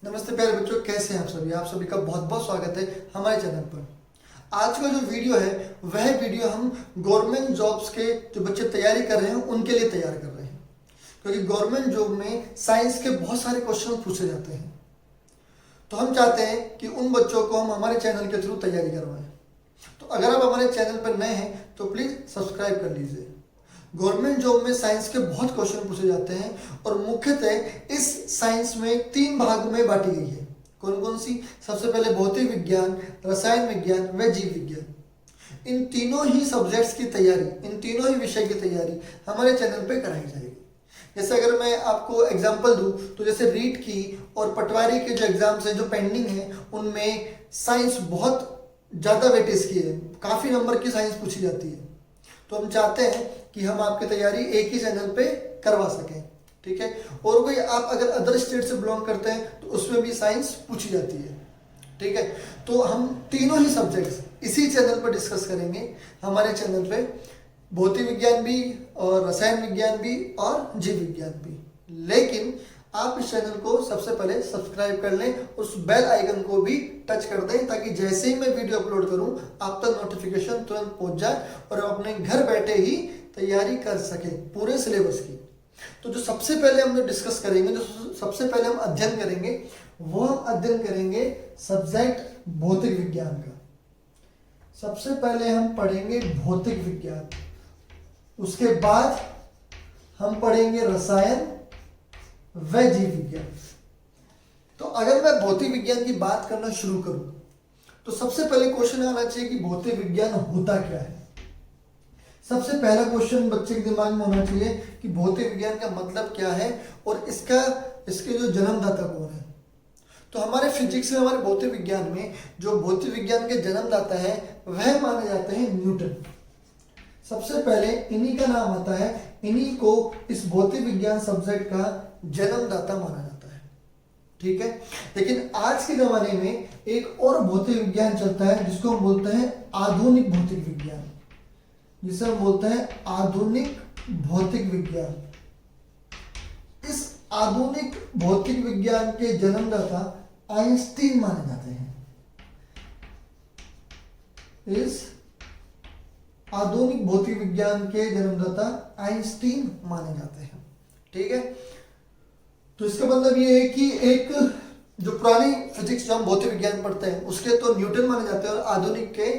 नमस्ते प्यारे बच्चों, कैसे हैं आप सभी का बहुत बहुत स्वागत है हमारे चैनल पर। आज का जो वीडियो है वह वीडियो हम गवर्नमेंट जॉब्स के जो बच्चे तैयारी कर रहे हैं उनके लिए तैयार कर रहे हैं, क्योंकि गवर्नमेंट जॉब में साइंस के बहुत सारे क्वेश्चन पूछे जाते हैं। तो हम चाहते हैं कि उन बच्चों को हम हमारे चैनल के थ्रू तैयारी करवाएं। तो अगर आप हमारे चैनल पर नए हैं तो प्लीज़ सब्सक्राइब कर लीजिए। गवर्नमेंट जॉब में साइंस के बहुत क्वेश्चन पूछे जाते हैं और मुख्यतः इस साइंस में 3 भाग में बांटी गई है। कौन कौन सी? सबसे पहले भौतिक विज्ञान, रसायन विज्ञान व जीव विज्ञान। इन तीनों ही सब्जेक्ट्स की तैयारी, इन तीनों ही विषय की तैयारी हमारे चैनल पे कराई जाएगी। जैसे अगर मैं आपको एग्जांपल दूं तो जैसे रीट की और पटवारी के जो एग्जाम्स हैं जो पेंडिंग हैं उनमें साइंस बहुत ज़्यादा वेटेज की है, काफ़ी नंबर की साइंस पूछी जाती है। तो हम चाहते हैं कि हम आपकी तैयारी एक ही चैनल पे करवा सकें, ठीक है। और कोई आप अगर अदर स्टेट से बिलोंग करते हैं तो उसमें भी साइंस पूछी जाती है, ठीक है। तो हम तीनों ही सब्जेक्ट्स इसी चैनल पर डिस्कस करेंगे हमारे चैनल पे, भौतिक विज्ञान भी और रसायन विज्ञान भी और जीव विज्ञान भी। लेकिन आप इस चैनल को सबसे पहले सब्सक्राइब कर लें, उस बेल आइकन को भी टच कर दें ताकि जैसे ही मैं वीडियो अपलोड करूं आप तक नोटिफिकेशन तुरंत पहुंच जाए और आप अपने घर बैठे ही तैयारी कर सकें पूरे सिलेबस की। तो जो सबसे पहले हम लोग डिस्कस करेंगे, जो सबसे पहले हम अध्ययन करेंगे वो हम अध्ययन करेंगे सब्जेक्ट भौतिक विज्ञान का। सबसे पहले हम पढ़ेंगे भौतिक विज्ञान, उसके बाद हम पढ़ेंगे रसायन व जीव विज्ञान। तो अगर मैं भौतिक विज्ञान की बात करना शुरू करूं तो सबसे पहले क्वेश्चन आना चाहिए कि भौतिक विज्ञान होता क्या है। सबसे पहला क्वेश्चन बच्चे के दिमाग में होना चाहिए कि भौतिक विज्ञान का मतलब क्या है और इसके जो जन्मदाता कौन है। तो हमारे फिजिक्स में, हमारे भौतिक विज्ञान में जो भौतिक विज्ञान के जन्मदाता है वह माने जाते हैं न्यूटन। सबसे पहले इन्हीं का नाम आता है, इन्हीं को इस भौतिक विज्ञान सब्जेक्ट का जन्मदाता माना जाता है, ठीक है। लेकिन आज के जमाने में एक और भौतिक विज्ञान चलता है जिसको हम बोलते हैं आधुनिक भौतिक विज्ञान, जिसे हम बोलते हैं आधुनिक भौतिक विज्ञान। इस आधुनिक भौतिक विज्ञान के जन्मदाता आइंस्टीन माने जाते हैं। इस आधुनिक भौतिक विज्ञान के जन्मदाता आइंस्टीन माने जाते हैं, ठीक है। तो इसका मतलब ये है कि एक जो पुरानी फिजिक्स जो हम भौतिक विज्ञान पढ़ते हैं उसके तो न्यूटन माने जाते हैं और आधुनिक के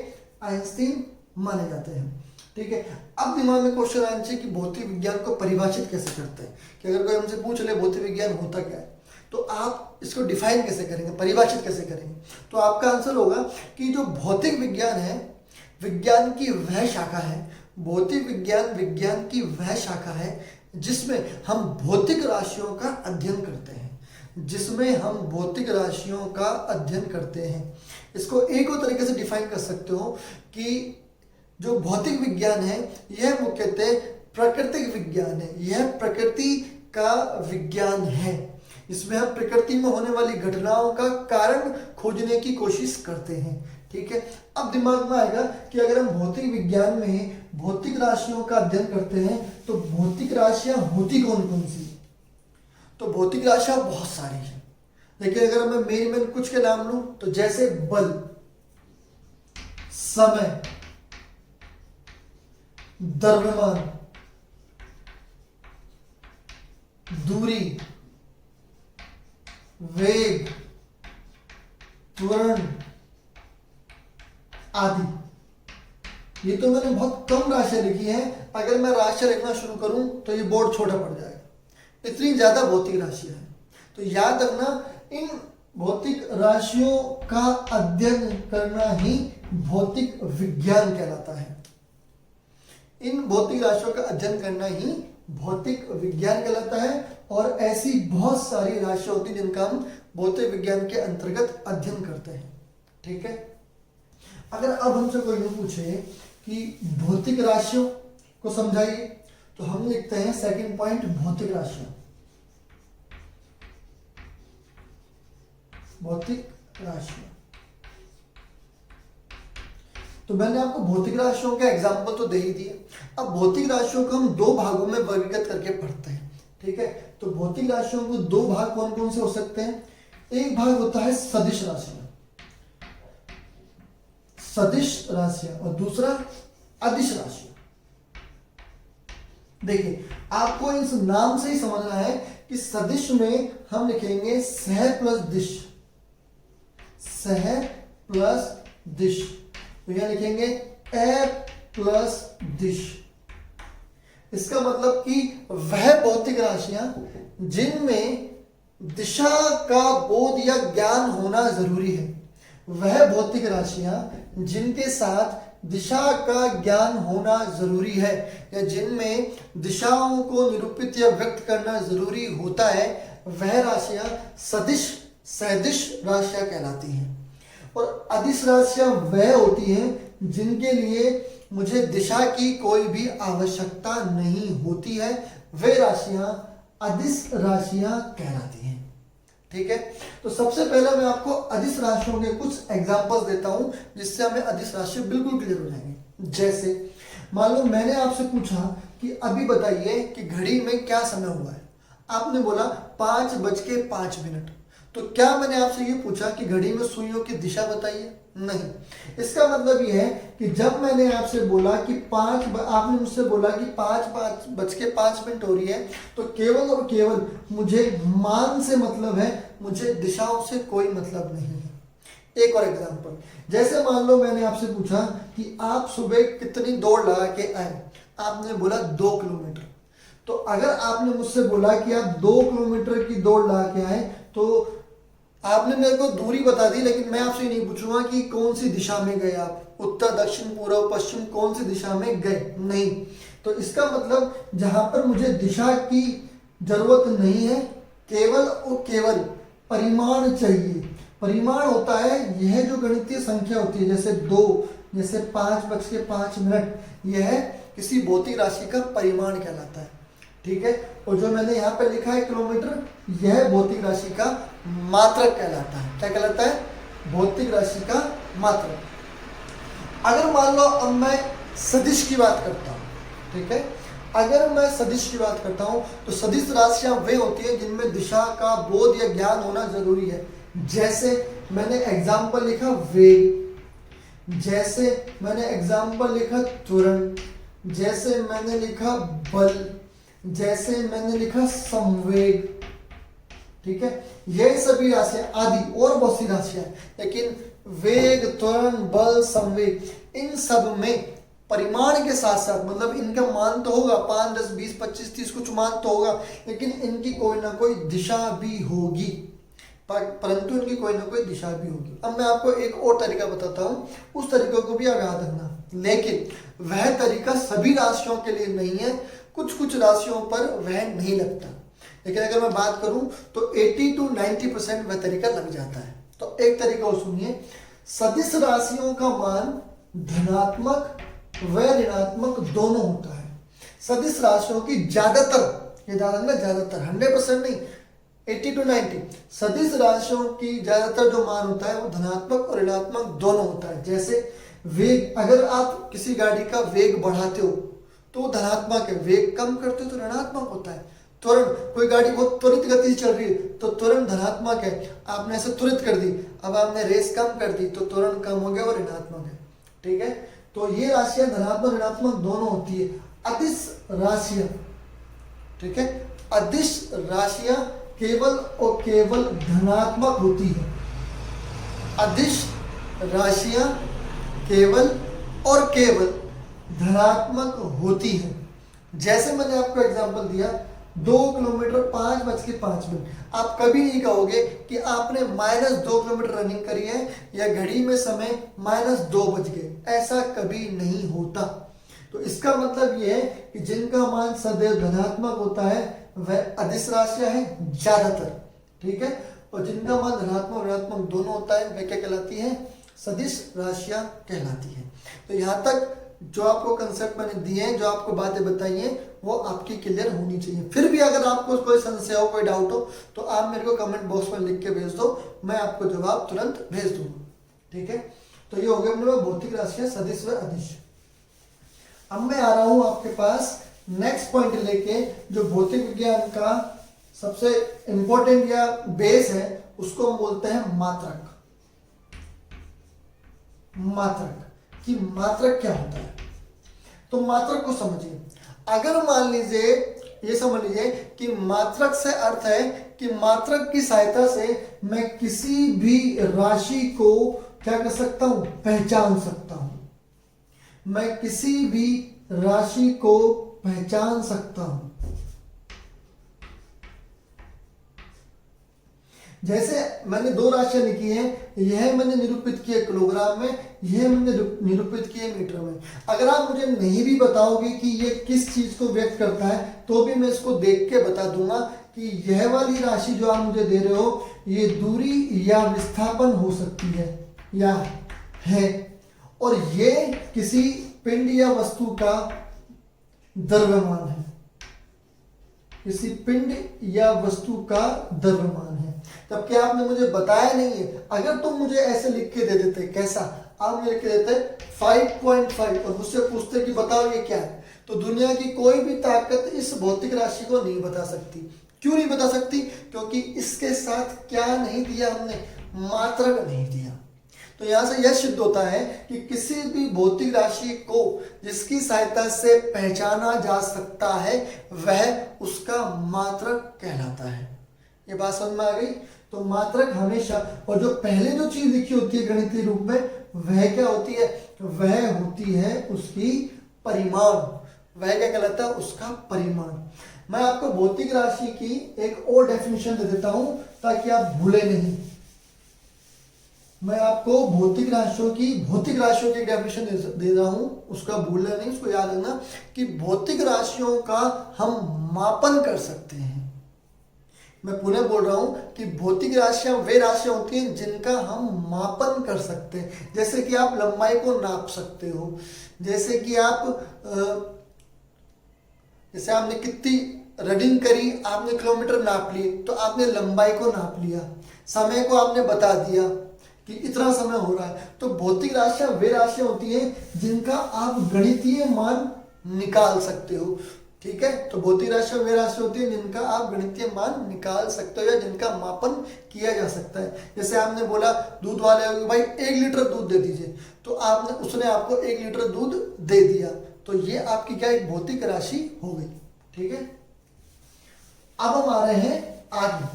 आइंस्टीन माने जाते हैं, ठीक है। अब दिमाग में क्वेश्चन आना चाहिए कि भौतिक विज्ञान को परिभाषित कैसे करते हैं। कि अगर कोई हमसे पूछ ले भौतिक विज्ञान होता क्या है तो आप इसको डिफाइन कैसे करेंगे, परिभाषित कैसे करेंगे। तो आपका आंसर होगा कि जो भौतिक विज्ञान है विज्ञान की वह शाखा है, भौतिक विज्ञान विज्ञान की वह शाखा है जिसमें हम भौतिक राशियों का अध्ययन करते हैं, जिसमें हम भौतिक राशियों का अध्ययन करते हैं। इसको एक और तरीके से डिफाइन कर सकते हो कि जो भौतिक विज्ञान है यह मुख्यतः प्राकृतिक विज्ञान है, यह प्रकृति का विज्ञान है। इसमें हम प्रकृति में होने वाली घटनाओं का कारण खोजने की कोशिश करते हैं, ठीक है। अब दिमाग में आएगा कि अगर हम भौतिक विज्ञान में भौतिक राशियों का अध्ययन करते हैं तो भौतिक राशियां होती कौन कौन सी? तो भौतिक राशियां बहुत सारी हैं, लेकिन अगर मैं मेन कुछ के नाम लूं तो जैसे बल, समय, द्रव्यमान, दूरी, वेग, त्वरण आदि। ये तो मैंने बहुत कम राशियां लिखी हैं, अगर मैं राशियां लिखना शुरू करूं तो ये बोर्ड छोटा पड़ जाएगा, इतनी ज्यादा भौतिक राशियां हैं। तो याद रखना, इन भौतिक राशियों का अध्ययन करना ही भौतिक विज्ञान कहलाता है। इन भौतिक राशियों का अध्ययन करना ही भौतिक विज्ञान कहलाता है। और ऐसी बहुत सारी राशियां होती हैं जिनका हम भौतिक विज्ञान के अंतर्गत अध्ययन करते हैं, ठीक है। अगर अब हमसे कोई यूं पूछे कि भौतिक राशियों को समझाइए तो हम लिखते हैं सेकंड पॉइंट भौतिक राशियां। भौतिक राशियां, तो मैंने आपको भौतिक राशियों के एग्जाम्पल तो दे ही दिए। अब भौतिक राशियों को हम 2 भागों में वर्गीकृत करके पढ़ते हैं, ठीक है। तो भौतिक राशियों को 2 भाग कौन कौन से हो सकते हैं? एक भाग होता है सदिश राशियां, सदिश राशियां, और दूसरा अदिश राशियां। देखिए आपको इस नाम से ही समझना है कि सदिश में हम लिखेंगे सह प्लस दिश, सह प्लस दिश, तो यहां लिखेंगे ए प्लस दिश। इसका मतलब कि वह भौतिक राशियां जिनमें दिशा का बोध या ज्ञान होना जरूरी है, वह भौतिक राशियां जिनके साथ दिशा का ज्ञान होना जरूरी है, या जिनमें दिशाओं को निरूपित या व्यक्त करना जरूरी होता है, वह राशियां सदिश सदिश राशियां कहलाती हैं। और अदिश राशियां वह होती हैं जिनके लिए मुझे दिशा की कोई भी आवश्यकता नहीं होती है, वे राशियां अदिश राशियां कहलाती हैं। ठीक है, तो सबसे पहले मैं आपको अदिश राशियों के कुछ एग्जांपल्स देता हूं जिससे हमें अदिश राशि बिल्कुल क्लियर हो जाएंगे। जैसे मान लो मैंने आपसे पूछा कि अभी बताइए कि घड़ी में क्या समय हुआ है, आपने बोला 5:05। तो क्या मैंने आपसे ये पूछा कि घड़ी में सुइयों की दिशा बताइए? नहीं। इसका मतलब ये है कि जब मैंने आपसे बोला कि आपने मुझसे बोला कि 5:05 हो रही है, तो केवल और केवल मुझे मान से मतलब है, मुझे दिशाओं से कोई मतलब नहीं है। एक और एग्जांपल, जैसे मान लो मैंने आपसे पूछा कि आप सुबह कितनी दौड़ लगा के आए, आपने बोला 2 किलोमीटर। तो अगर आपने मुझसे बोला कि आप 2 किलोमीटर की दौड़ लगा के आए, तो आपने मेरे को दूरी बता दी, लेकिन मैं आपसे नहीं पूछूंगा कि कौन सी दिशा में गए आप, उत्तर दक्षिण पूर्व पश्चिम कौन सी दिशा में गए, नहीं। तो इसका मतलब जहां पर मुझे दिशा की जरूरत नहीं है, केवल और केवल परिमाण चाहिए। परिमाण होता है यह जो गणितीय संख्या होती है, जैसे 2, जैसे 5:05, यह किसी भौतिक राशि का परिमाण कहलाता है। ठीक है, और जो मैंने यहाँ पे लिखा है किलोमीटर, यह भौतिक राशि का मात्रक कहलाता है। क्या कहलाता है? भौतिक राशि का मात्रक। अगर मान लो अब मैं सदिश की बात करता हूँ, ठीक है, अगर मैं सदिश की बात करता हूँ तो सदिश राशियां वे होती है जिनमें दिशा का बोध या ज्ञान होना जरूरी है। जैसे मैंने एग्जाम्पल लिखा वेग, जैसे मैंने एग्जाम्पल लिखा त्वरण, जैसे मैंने लिखा बल, जैसे मैंने लिखा संवेग। ठीक है, ये सभी राशियां आदि और बहुत सी राशियां, लेकिन वेग, त्वरण, बल, संवेग, इन सब में परिमाण के साथ साथ मतलब इनका मान तो होगा 5, 10, 20, 25, 30 कुछ मान तो होगा, लेकिन इनकी कोई ना कोई दिशा भी होगी, परंतु इनकी कोई ना कोई दिशा भी होगी। अब मैं आपको एक और तरीका बताता हूँ, उस तरीके को भी आप याद रखना, लेकिन वह तरीका सभी राशियों के लिए नहीं है, कुछ कुछ राशियों पर वह नहीं लगता। लेकिन अगर मैं बात करूं तो 80 to 90% वह तरीका लग जाता है। तो एक तरीका और सुनिए, सदिश राशियों का मान धनात्मक व ऋणात्मक दोनों होता है। सदिश राशियों की ज्यादातर, ये ज्यादातर 100% नहीं, 80 to 90, सदिश राशियों की ज्यादातर जो मान होता है वो धनात्मक और ऋणात्मक दोनों होता है। जैसे वेग, अगर आप किसी गाड़ी का वेग बढ़ाते हो तो धनात्मक है, वेग कम करते हो तो ऋणात्मक होता है। त्वरण, कोई गाड़ी बहुत त्वरित गति से चल रही है तो त्वरण धनात्मक है, आपने ऐसे त्वरित कर दी, अब आपने रेस कम कर दी तो त्वरण कम हो गया और ऋणात्मक है। ठीक है, तो ये राशियां धनात्मक ऋणात्मक दोनों होती है। अदिश राशियां, ठीक है, अदिश राशियां केवल और केवल धनात्मक होती है। अदिश राशियां केवल और केवल धनात्मक होती है। जैसे मैंने आपको एग्जांपल दिया 2 किलोमीटर 5:05। आप कभी नहीं कहोगे कि आपने -2 किलोमीटर रनिंग करी है या घड़ी में समय -2 बज गए, ऐसा कभी नहीं होता। तो इसका मतलब यह है कि जिनका मान सदैव धनात्मक होता है वह अदिश राशियां हैं ज्यादातर। ठीक है, और जिनका मान धनात्मक ऋणात्मक दोनों होता है वह क्या कहलाती है? सदिश राशियां कहलाती है। तो यहाँ तक जो आपको कंसेप्ट मैंने दिए हैं, जो आपको बातें बताई हैं, वो आपकी क्लियर होनी चाहिए। फिर भी अगर आपको कोई संशय हो, कोई डाउट हो, तो आप मेरे को कमेंट बॉक्स में लिख के भेज दो, मैं आपको जवाब तुरंत भेज दूंगा। ठीक है, तो ये हो गया मेरे भौतिक राशियां सदिश व अदिश। अब मैं आ रहा हूं आपके पास नेक्स्ट पॉइंट लेके, जो भौतिक विज्ञान का सबसे इंपॉर्टेंट या बेस है उसको हम बोलते हैं मात्रक। मात्रक कि मात्रक क्या होता है, तो मात्रक को समझिए। अगर मान लीजिए, ये समझ लीजिए कि मात्रक से अर्थ है कि मात्रक की सहायता से मैं किसी भी राशि को क्या कर सकता हूं, पहचान सकता हूं। मैं किसी भी राशि को पहचान सकता हूं। जैसे मैंने दो राशियां लिखी हैं, यह मैंने निरूपित किया किलोग्राम में, यह मैंने निरूपित किया मीटर में। अगर आप मुझे नहीं भी बताओगे कि यह किस चीज को व्यक्त करता है, तो भी मैं इसको देख के बता दूंगा कि यह वाली राशि जो आप मुझे दे रहे हो, ये दूरी या विस्थापन हो सकती है या है, और ये किसी पिंड या वस्तु का द्रव्यमान है। किसी पिंड या वस्तु का द्रव्यमान है। जबकि आपने मुझे बताया नहीं है। अगर तुम मुझे ऐसे लिख के दे देते, कैसा, आप मुझे लिख के देते 5.5 और मुझसे पूछते कि बताओ ये क्या है, तो दुनिया की कोई भी ताकत इस भौतिक राशि को नहीं बता सकती। क्यों नहीं बता सकती? क्योंकि इसके साथ क्या नहीं दिया हमने, मात्रक नहीं दिया। तो यहां से यह सिद्ध होता है कि किसी भी भौतिक राशि को जिसकी सहायता से पहचाना जा सकता है, वह उसका मात्रक कहलाता है। ये बात समझ में आ गई? तो मात्रक हमेशा, और जो पहले जो चीज लिखी होती है गणितीय रूप में, वह क्या होती है, वह होती है उसकी परिमाण। वह क्या कहलाता है, उसका परिमाण। मैं आपको भौतिक राशि की एक और डेफिनेशन दे देता हूं ताकि आप भूले नहीं। मैं आपको भौतिक राशियों की डेफिनेशन दे रहा हूं, उसका भूलना नहीं, उसको याद रखना कि भौतिक राशियों का हम मापन कर सकते हैं। मैं पुनः बोल रहा हूं कि भौतिक राशियां वे राशियां होती हैं जिनका हम मापन कर सकते हैं। जैसे कि आप लंबाई को नाप सकते हो, जैसे कि जैसे आपने कितनी रीडिंग करी, आपने किलोमीटर नाप लिए, तो आपने लंबाई को नाप लिया, समय को आपने बता दिया कि इतना समय हो रहा है। तो भौतिक राशियां वे राशियां होती हैं जिनका आप गणितीय मान निकाल सकते हो। ठीक है, तो भौतिक राशियां वे राशि होती है जिनका आप गणितीय मान निकाल सकते हो या जिनका मापन किया जा सकता है। जैसे आपने बोला दूध वाले को, भाई 1 लीटर दूध दे दीजिए, तो उसने आपको 1 लीटर दूध दे दिया, तो ये आपकी क्या एक भौतिक राशि हो गई। ठीक है, अब हम आ रहे हैं आगे।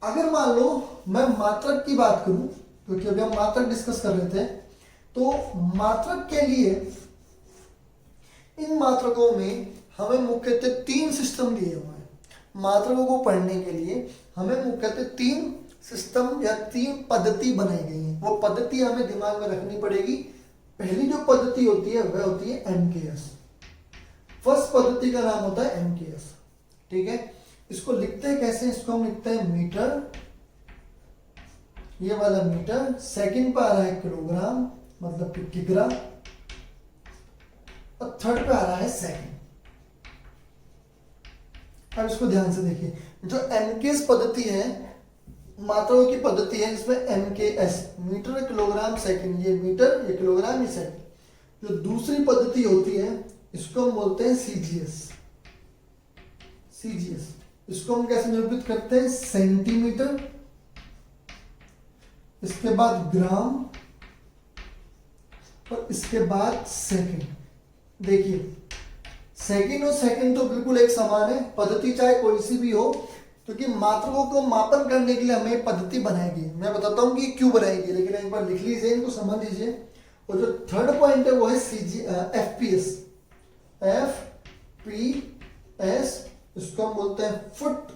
अगर मान लो मैं मात्रक की बात करूं, क्योंकि अभी हम मात्रक डिस्कस कर रहे थे, तो मात्रक के लिए इन मात्रकों में हमें मुख्यतः 3 सिस्टम दिए हुए हैं। मात्रकों को पढ़ने के लिए हमें मुख्यतः 3 सिस्टम या 3 पद्धति बनाई गई है। वो पद्धति हमें दिमाग में रखनी पड़ेगी। पहली जो पद्धति होती है वह होती है एमकेएस। फर्स्ट पद्धति का नाम होता है एमकेएस। ठीक है, इसको लिखते हैं कैसे, इसको हम लिखते हैं मीटर, ये वाला मीटर। सेकंड पे आ रहा है किलोग्राम, मतलब कि किग्रा, और थर्ड पे आ रहा है सेकंड। अब इसको ध्यान से देखिए, जो एमकेएस पद्धति है, मात्राओं की पद्धति है, इसमें एमकेएस मीटर किलोग्राम सेकंड, ये मीटर, ये किलोग्राम, ये सेकंड। जो दूसरी पद्धति होती है इसको हम बोलते हैं सीजीएस। सीजीएस इसको हम कैसे निरूपित करते हैं, सेंटीमीटर, इसके बाद ग्राम, और इसके बाद सेकंड। देखिए सेकंड और सेकंड तो बिल्कुल एक समान है, पद्धति चाहे कोई सी भी हो, क्योंकि मात्रकों को मापन करने के लिए हमें पद्धति बनाएगी। मैं बताता हूं कि क्यों बनाएगी, लेकिन एक बार लिख लीजिए, इनको समझ लीजिए। और जो थर्ड पॉइंट है वो है एफपीएस। एफपीएस इसको हम बोलते हैं फुट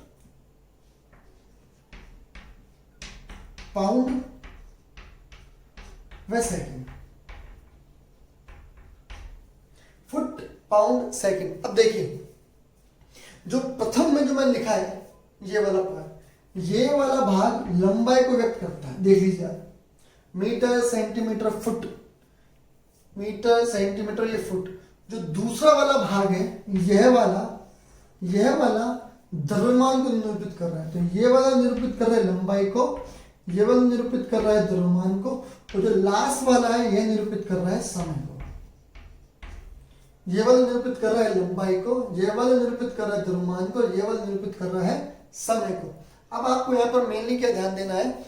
पाउंड व सेकंड। Foot pound second. अब देखिए, जो प्रथम में जो मैंने लिखा है, ये वाला भाग, ये वाला भाग लंबाई को व्यक्त करता है। देख लीजिए आप, metre, centimetre, foot, metre, centimetre, ये फुट। जो दूसरा वाला भाग है, यह वाला द्रव्यमान को निरूपित कर रहा है। तो ये वाला निरूपित कर रहा है लंबाई को, ये वाला निरूपित कर रहा है द्रव्यमान को, और जो लास्ट वाला है यह निरूपित कर रहा है समय को। ये वाला निरूपित कर रहा है लंबाई को, ये वाला निरूपित कर रहा है द्रव्यमान को, ये वाला निरूपित कर रहा है समय को। अब आपको यहाँ पर मेनली क्या ध्यान देना है,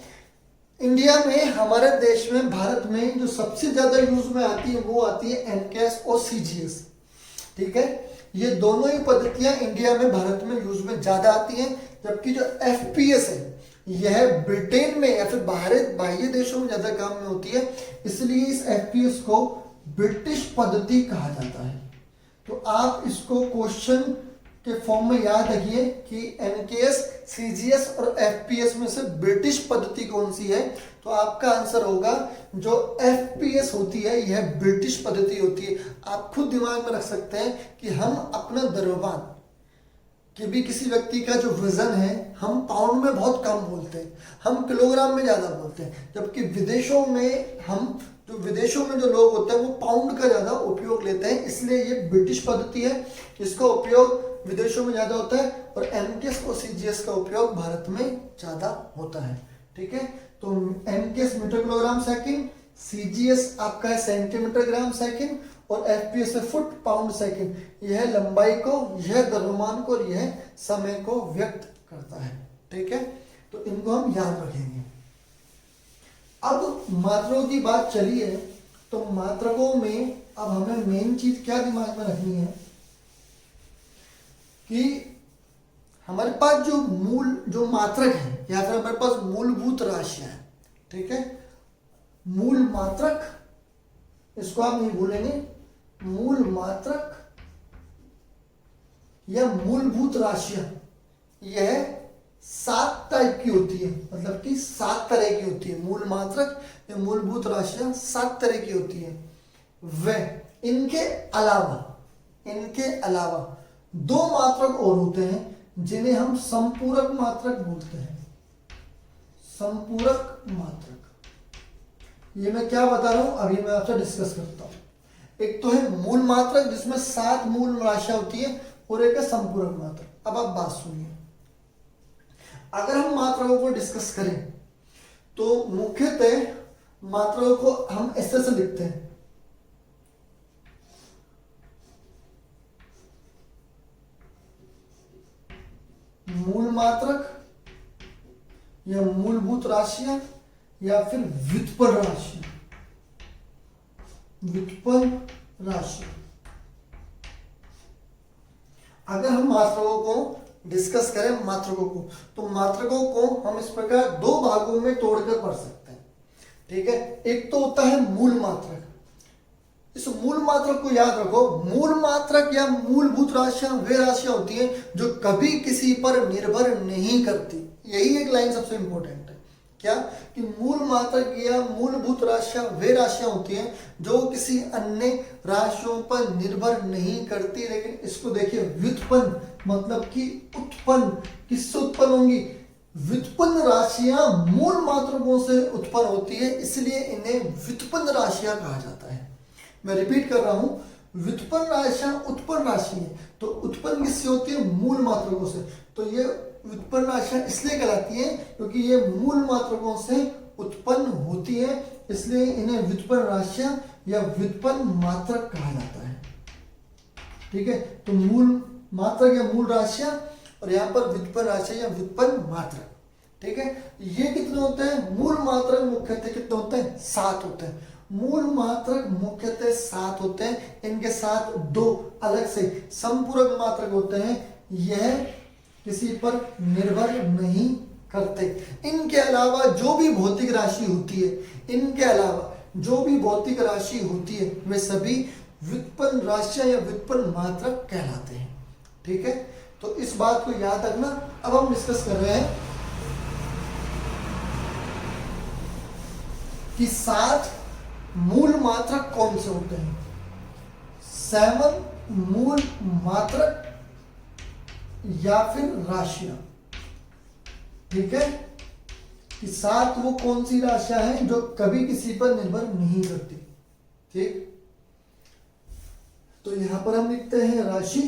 इंडिया में, हमारे देश में, भारत में जो सबसे ज्यादा यूज में आती है वो आती है एमकेएस और सीजीएस। ठीक है, ये दोनों ही पद्धतियां इंडिया में, भारत में यूज में ज्यादा आती हैं, जबकि जो एफपीएस है यह ब्रिटेन में या फिर बाह्य देशों में ज्यादा काम में होती है, इसलिए इस एफपीएस को ब्रिटिश पद्धति कहा जाता है। तो आप इसको क्वेश्चन के फॉर्म में याद रखिए कि एमकेएस, सीजीएस और एफपीएस में से ब्रिटिश पद्धति कौन सी है, तो आपका आंसर होगा जो एफपीएस होती है यह ब्रिटिश पद्धति होती है। आप खुद दिमाग में रख सकते हैं कि हम अपना द्रव्यमान कि भी किसी व्यक्ति का जो वजन है हम पाउंड में बहुत कम बोलते हैं, हम किलोग्राम में ज्यादा बोलते हैं, जबकि विदेशों में जो लोग होते हैं वो पाउंड का ज्यादा उपयोग लेते हैं, इसलिए ये ब्रिटिश पद्धति है, इसका उपयोग विदेशों में ज्यादा होता है, और एमकेएस और सीजीएस का उपयोग भारत में ज्यादा होता है। ठीक है, तो MKS metre kilogram second, CGS आपका है सेंटीमीटर ग्राम सेकंड, और एफपीएस है फुट पाउंड सेकंड। यह लंबाई को, यह द्रव्यमान को और यह समय को व्यक्त करता है। ठीक है, तो इनको हम याद रखेंगे। अब मात्रकों की बात चली है, तो मात्रकों में अब हमें मेन चीज क्या दिमाग में रखनी है कि हमारे पास जो मात्रक है या फिर हमारे पास मूलभूत राशियां है। ठीक है, मूल मात्रक, इसको आप नहीं भूलेंगे, मूल मात्रक या मूलभूत राशियां यह 7 टाइप की होती है, मतलब कि 7 तरह की होती है। मूल मात्रक या मूलभूत राशियां 7 तरह की होती है। वह इनके अलावा 2 मात्रक और होते हैं जिन्हें हम संपूरक मात्रक बोलते हैं। संपूरक मात्रक, ये मैं क्या बता रहा हूं अभी मैं आपसे डिस्कस करता हूं। एक तो है मूल मात्रक जिसमें 7 मूल राशियां होती है, और एक है संपूरक मात्रक। अब आप बात सुनिए, अगर हम मात्राओं को डिस्कस करें तो मुख्यतः मात्राओं को हम ऐसे से लिखते हैं, मूल मात्रक या मूलभूत राशियां या फिर व्युत्पन्न राशियां। व्युत्पन्न राशियां, अगर हम मात्रकों को डिस्कस करें तो मात्रकों को हम इस प्रकार 2 भागों में तोड़कर पढ़ सकते हैं। ठीक है, एक तो होता है मूल मात्रक। इस मूल मात्रक को याद रखो, मूल मात्रक या मूलभूत राशियां वे राशियां होती हैं जो कभी किसी पर निर्भर नहीं करती। यही एक लाइन सबसे इंपॉर्टेंट है, क्या कि मूल मात्रक या मूलभूत राशियां वे राशियां होती हैं जो किसी अन्य राशियों पर निर्भर नहीं करती। लेकिन इसको देखिए, व्युत्पन्न मतलब कि उत्पन्न, किससे उत्पन्न होंगी? व्युत्पन्न राशियां मूल मात्रकों से उत्पन्न होती है, इसलिए इन्हें व्युत्पन्न राशियां कहा जाता है। मैं रिपीट कर रहा हूं, व्युत्पन्न राशियां उत्पन्न राशि है, तो उत्पन्न किससे होती है? मूल मात्रकों से। तो ये व्युत्पन्न राशियां इसलिए कहलाती हैं क्योंकि ये मूल मात्रकों से उत्पन्न होती है, इसलिए इन्हें व्युत्पन्न राशियां या व्युत्पन्न मात्रक कहा जाता है। ठीक है, तो मूल मात्रक या मूल राशियां, और यहाँ पर व्युत्पन्न राशियां या व्युत्पन्न मात्रक। ठीक है, ये कितने होते हैं? मूल मात्रक मुख्यतः कितने होते हैं? 7 होते हैं। मूल मात्रक मुख्यतः 7 होते हैं, इनके साथ 2 अलग से संपूरक मात्रक होते हैं, यह किसी पर निर्भर नहीं करते। इनके अलावा जो भी भौतिक राशि होती है, वे सभी व्युत्पन्न राशियां या व्युत्पन्न मात्रक कहलाते हैं। ठीक है, तो इस बात को याद रखना। अब हम डिस्कस कर रहे हैं कि 7 मूल मात्रक कौन से होते हैं। 7 मूल मात्रक या फिर राशियां। ठीक है, कि 7 वो कौन सी राशियां हैं जो कभी किसी पर निर्भर नहीं करती। ठीक, तो यहां पर हम लिखते हैं राशि,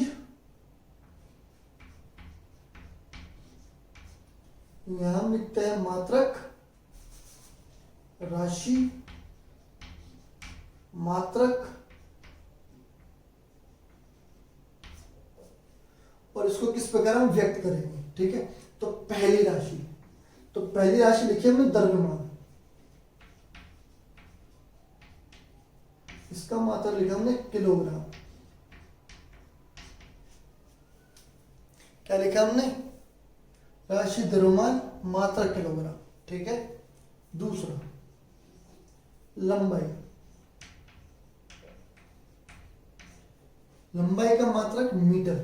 यहां हम लिखते हैं मात्रक, राशि, मात्रक, और इसको किस प्रकार हम व्यक्त करेंगे। ठीक है, तो पहली राशि लिखी हमने द्रव्यमान, इसका मात्रक लिखा हमने किलोग्राम। क्या लिखा हमने? राशि द्रव्यमान मात्रक किलोग्राम। ठीक है, दूसरा लंबाई का मात्रक मीटर,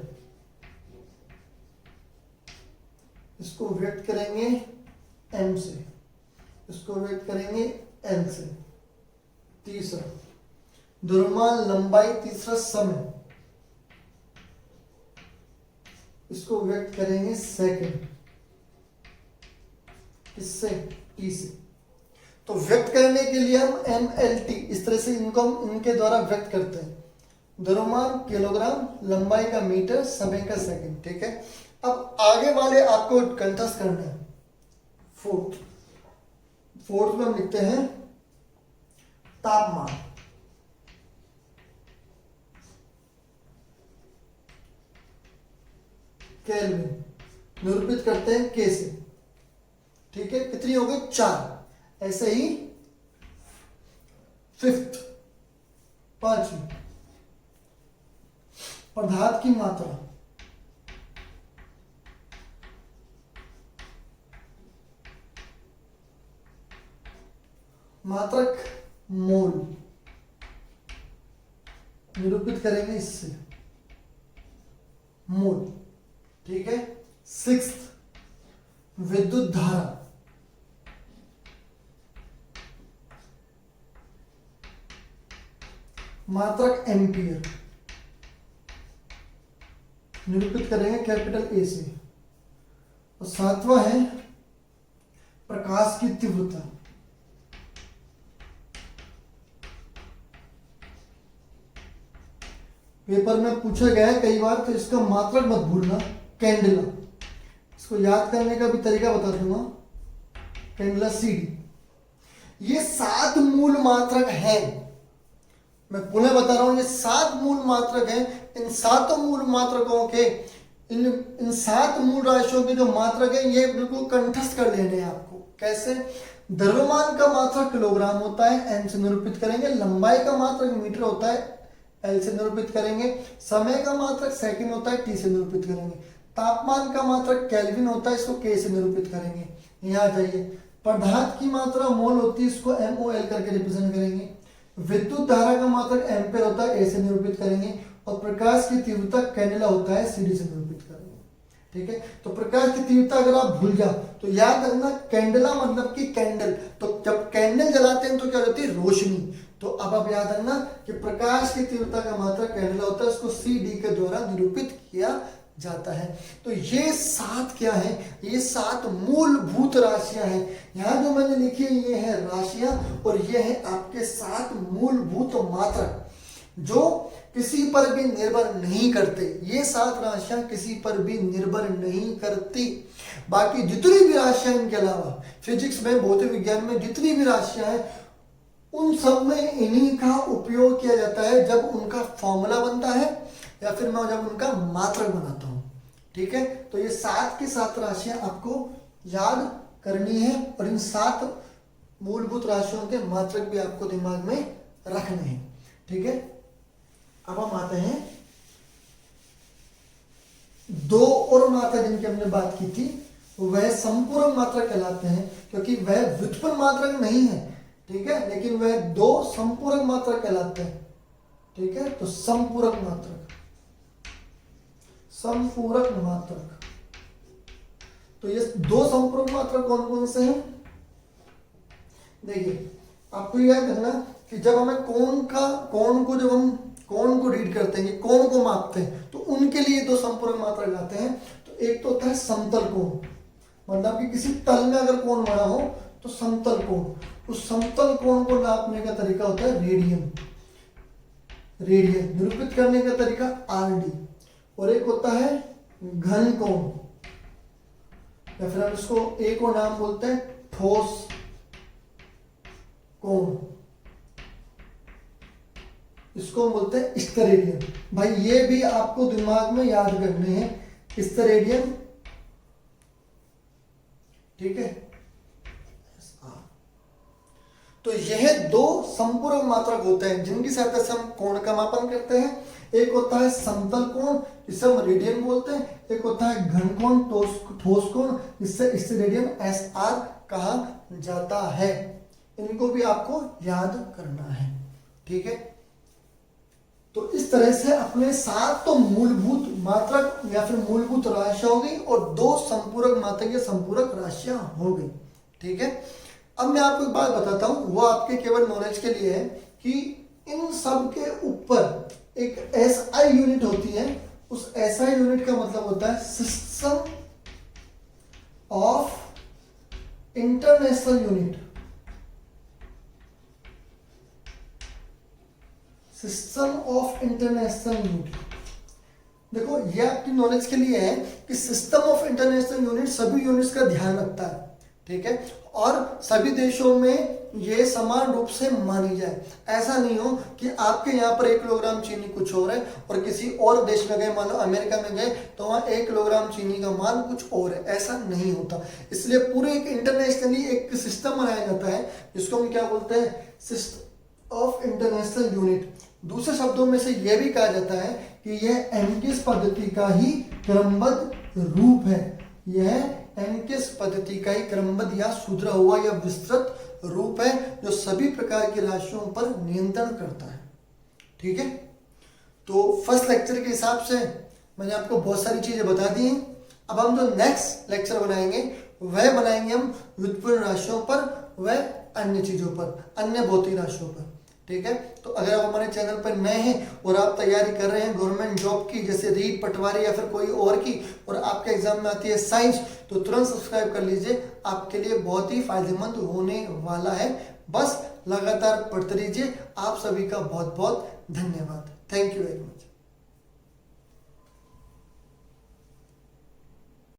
इसको व्यक्त करेंगे m से, इसको व्यक्त करेंगे l से। तीसरा द्रव्यमान लंबाई, तीसरा समय, इसको व्यक्त करेंगे सेकंड, किससे? t से। तो व्यक्त करने के लिए हम mlt इस तरह से इनको हम इनके द्वारा व्यक्त करते हैं। द्रव्यमान किलोग्राम, लंबाई का मीटर, समय का सेकंड। ठीक है, अब आगे वाले आपको कंठस्थ करना है। फोर्थ में हम लिखते हैं तापमान, केल्विन, निरूपित करते हैं के से। ठीक है, कितनी हो गई? 4। ऐसे ही फिफ्थ, 5वीं, पदार्थ की मात्रा, मात्रक मोल, निरूपित करेंगे इससे, मोल। ठीक है, 6th विद्युत धारा, मात्रक एम्पियर, निरूपित करेंगे कैपिटल ए से। और 7वां है प्रकाश की तीव्रता, पेपर में पूछा गया है कई बार, तो इसका मात्रक मत भूलना, कैंडेला। इसको याद करने का भी तरीका बता दूंगा, कैंडेला CD। ये 7 मूल मात्रक हैं, मैं पुनः बता रहा हूं, ये 7 मूल मात्रक हैं। इन 7 मूल मात्रकों के इन 7 मूल राशियों के जो मात्रक हैं, ये बिल्कुल कंठस्थ कर लेने हैं आपको। कैसे? द्रव्यमान का मात्रक किलोग्राम होता है, m से निरूपित करेंगे। लंबाई का मात्रक मीटर होता है, L से निरूपित करेंगे। समय का मात्रक सेकंड होता है, T से निरूपित करेंगे। तापमान का मात्रक केल्विन होता है, इसको K से निरूपित करेंगे। यहाँ जाइए, पदार्थ की मात्रा मोल होती है, इसको MOL करके रिप्रेजेंट करेंगे। विद्युत धारा का मात्रक एम्पेयर होता है, A से निरूपित करेंगे। और प्रकाश की तीव्रता कैंडेला होता है, CD से निरूपित करेंगे। ठीक है, तो प्रकाश की तीव्रता अगर आप भूल जाओ तो याद रखना, कैंडेला मतलब कि कैंडल। तो जब कैंडल जलाते हैं तो क्या होती है? रोशनी। तो अब आप याद रखना कि प्रकाश की तीव्रता का मात्रक कैंडेला होता है, उसको CD के द्वारा निरूपित किया जाता है। तो ये 7 क्या है? ये 7 मूलभूत राशियां हैं। यहाँ जो मैंने लिखी है ये है राशियां, और ये है आपके 7 मूलभूत मात्रक जो किसी पर भी निर्भर नहीं करते। ये 7 राशियां किसी पर भी निर्भर नहीं करती। बाकी जितनी भी राशियां इनके अलावा फिजिक्स में, भौतिक विज्ञान में जितनी भी राशियां हैं, उन सब में इन्हीं का उपयोग किया जाता है जब उनका फॉर्मूला बनता है या फिर मैं जब उनका मात्रक बनाता हूं। ठीक है, तो ये 7 की 7 राशियां आपको याद करनी है, और इन 7 मूलभूत राशियों के मात्रक भी आपको दिमाग में रखने हैं। ठीक है, अब हम आते हैं 2 और मात्रक जिनकी हमने बात की थी, वह संपूरक मात्रक कहलाते हैं, क्योंकि वह व्युत्पन्न मात्रक नहीं है। ठीक है, लेकिन वह 2 संपूरक मात्रक कहलाते हैं। ठीक है, तो संपूरक मात्रक, संपूरक मात्रक, तो ये 2 संपूरक मात्रक कौन कौन से हैं? देखिए, आपको याद रखना कि जब हमें कोण को रीड करते हैं, कोण को मापते हैं, तो उनके लिए 2 संपूरक मात्रक आते हैं। तो एक तो होता है समतल कोण, मतलब कि किसी तल में अगर कोण बना हो तो समतल कोण, उस समतल कोण को नापने का तरीका होता है रेडियन। निरूपित करने का तरीका RD। और एक होता है घन कोण, या फिर हम इसको एक और नाम बोलते हैं ठोस कोण, इसको बोलते हैं स्टेरेडियन। भाई ये भी आपको दिमाग में याद करने हैं इज द रेडियन, ठीक है। तो यह दो संपूरक मात्रक होते हैं जिनकी सहायता से हम कोण का मापन करते हैं। एक होता है समतल कोण, जिसे हम रेडियन बोलते हैं। एक होता है घन कोण, ठोस कोण, जिससे रेडियन SR कहा जाता है। इनको भी आपको याद करना है, ठीक है। तो इस तरह से अपने साथ तो मूलभूत मात्रक या फिर मूलभूत राशियां हो गई और दो संपूरक मात्रक या संपूरक राशियां हो गई, ठीक है। अब मैं आपको एक बात बताता हूं, वो आपके केवल नॉलेज के लिए है कि इन सब के ऊपर एक SI यूनिट होती है। उस SI यूनिट का मतलब होता है system of international unit. System of international unit, देखो ये आपकी नॉलेज के लिए है कि सिस्टम ऑफ इंटरनेशनल यूनिट सभी यूनिट्स का ध्यान रखता है, ठीक है, और सभी देशों में ये समान रूप से मानी जाए। ऐसा नहीं हो कि आपके यहाँ पर 1 किलोग्राम चीनी कुछ और है और किसी और देश में गए, मान लो अमेरिका में गए, तो वहाँ 1 किलोग्राम चीनी का मान कुछ और है, ऐसा नहीं होता। इसलिए पूरे एक इंटरनेशनली एक सिस्टम बनाया जाता है जिसको हम क्या बोलते हैं, सिस्टम ऑफ इंटरनेशनल यूनिट। दूसरे शब्दों में से यह भी कहा जाता है कि यह एनकेस पद्धति का ही क्रमबद्ध रूप है। यह एनकेस पद्धति का ही क्रमबद्ध या सुधरा हुआ या विस्तृत रूप है जो सभी प्रकार की राशियों पर नियंत्रण करता है, ठीक है। तो फर्स्ट लेक्चर के हिसाब से मैंने आपको बहुत सारी चीजें बता दी हैं। अब हम जो नेक्स्ट लेक्चर बनाएंगे वह बनाएंगे हम व्युत्पन्न राशियों पर व अन्य चीजों पर, अन्य भौतिक राशियों पर, ठीक है। तो अगर आप हमारे चैनल पर नए हैं और आप तैयारी कर रहे हैं गवर्नमेंट जॉब की, जैसे रीट, पटवारी या फिर कोई और की, और आपके एग्जाम में आती है साइंस, तो तुरंत सब्सक्राइब कर लीजिए। आपके लिए बहुत ही फायदेमंद होने वाला है। बस लगातार पढ़ते रहिए। आप सभी का बहुत बहुत धन्यवाद। Thank you very much.